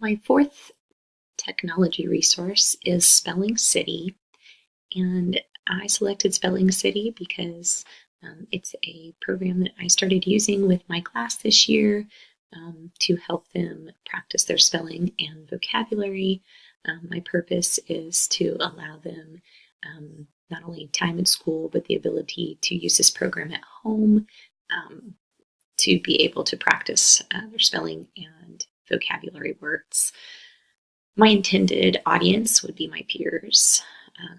My fourth technology resource is SpellingCity, and I selected SpellingCity because it's a program that I started using with my class this year to help them practice their spelling and vocabulary. My purpose is to allow them not only time in school, but the ability to use this program at home to be able to practice their spelling and vocabulary words. My intended audience would be my peers,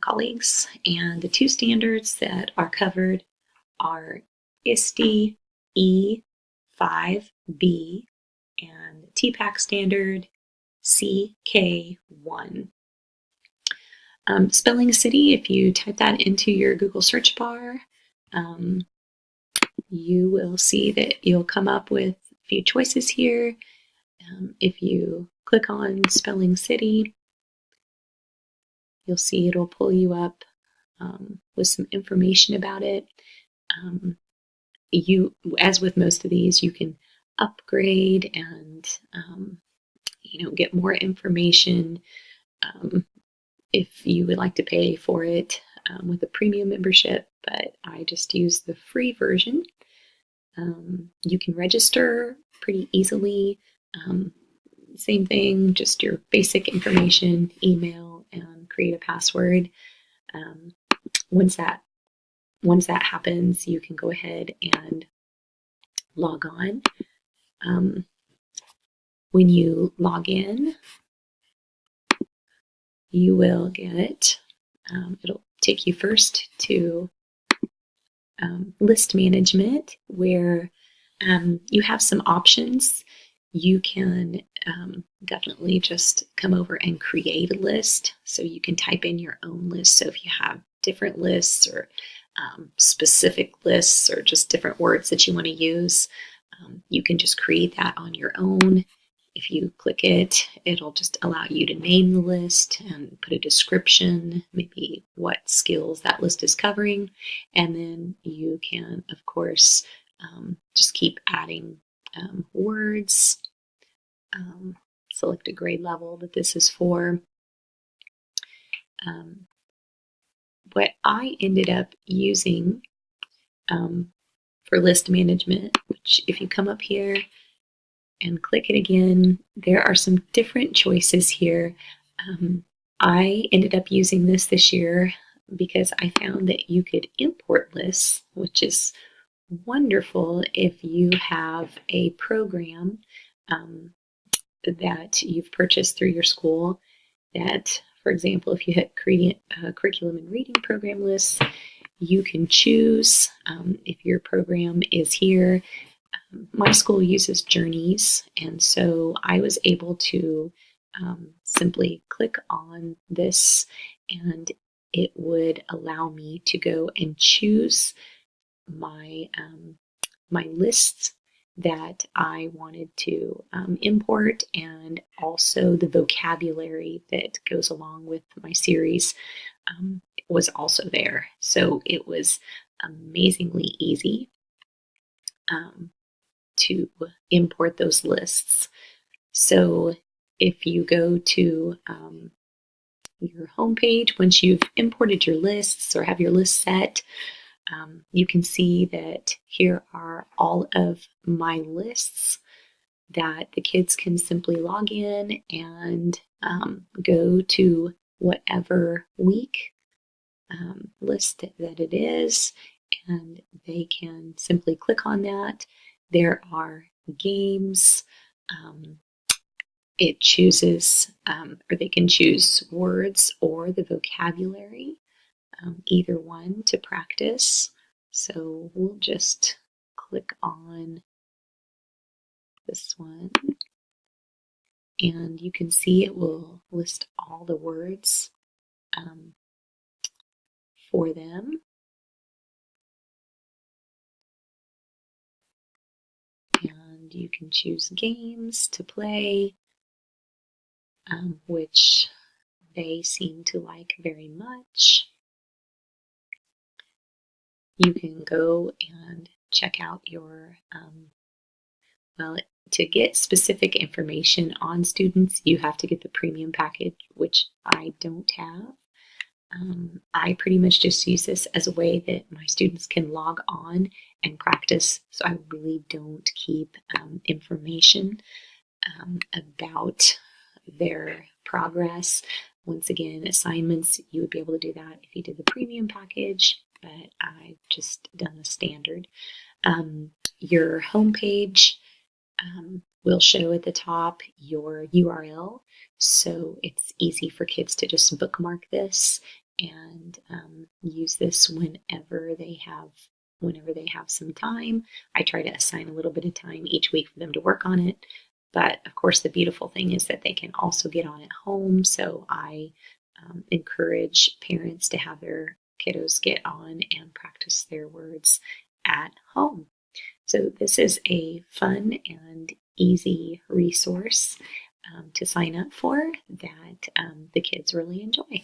colleagues, and the two standards that are covered are ISTE E5B and TPAC standard CK1. SpellingCity, if you type that into your Google search bar, you will see that you'll come up with a few choices here. If you click on SpellingCity, you'll see it'll pull you up with some information about it. As with most of these, you can upgrade and get more information if you would like to pay for it with a premium membership, but I just use the free version. You can register pretty easily. Same thing, just your basic information, email, and create a password. Once that happens, you can go ahead and log on. When you log in, you will get, it'll take you first to list management, where you have some options. You can definitely just come over and create a list. So you can type in your own list. So if you have different lists or specific lists or just different words that you want to use, you can just create that on your own. If you click it, it'll just allow you to name the list and put a description, maybe what skills that list is covering. And then you can, of course, just keep adding words. Select a grade level that this is for. What I ended up using for list management, which if you come up here and click it again, there are some different choices here. I ended up using this year because I found that you could import lists, which is wonderful if you have a program that you've purchased through your school that, for example, if you hit creating a curriculum and reading program lists, you can choose if your program is here. My school uses journeys, and so I was able to simply click on this, and it would allow me to go and choose my my lists that I wanted to import, and also the vocabulary that goes along with my series was also there. So it was amazingly easy to import those lists. So if you go to your homepage, once you've imported your lists or have your list set, you can see that here are all of my lists that the kids can simply log in and go to whatever week list that it is, and they can simply click on that. There are games. It chooses, or they can choose words or the vocabulary, either one to practice. So we'll just click on this one, and you can see it will list all the words for them. And you can choose games to play, which they seem to like very much. You can go and check out your, well, to get specific information on students, you have to get the premium package, which I don't have. I pretty much just use this as a way that my students can log on and practice. So I really don't keep information about their progress. Once again, assignments, you would be able to do that if you did the premium package, but I've just done the standard. Your homepage will show at the top your URL, so it's easy for kids to just bookmark this and use this whenever they have some time. I try to assign a little bit of time each week for them to work on it. But of course, the beautiful thing is that they can also get on at home. So I encourage parents to have their kiddos get on and practice their words at home. So this is a fun and easy resource to sign up for that the kids really enjoy.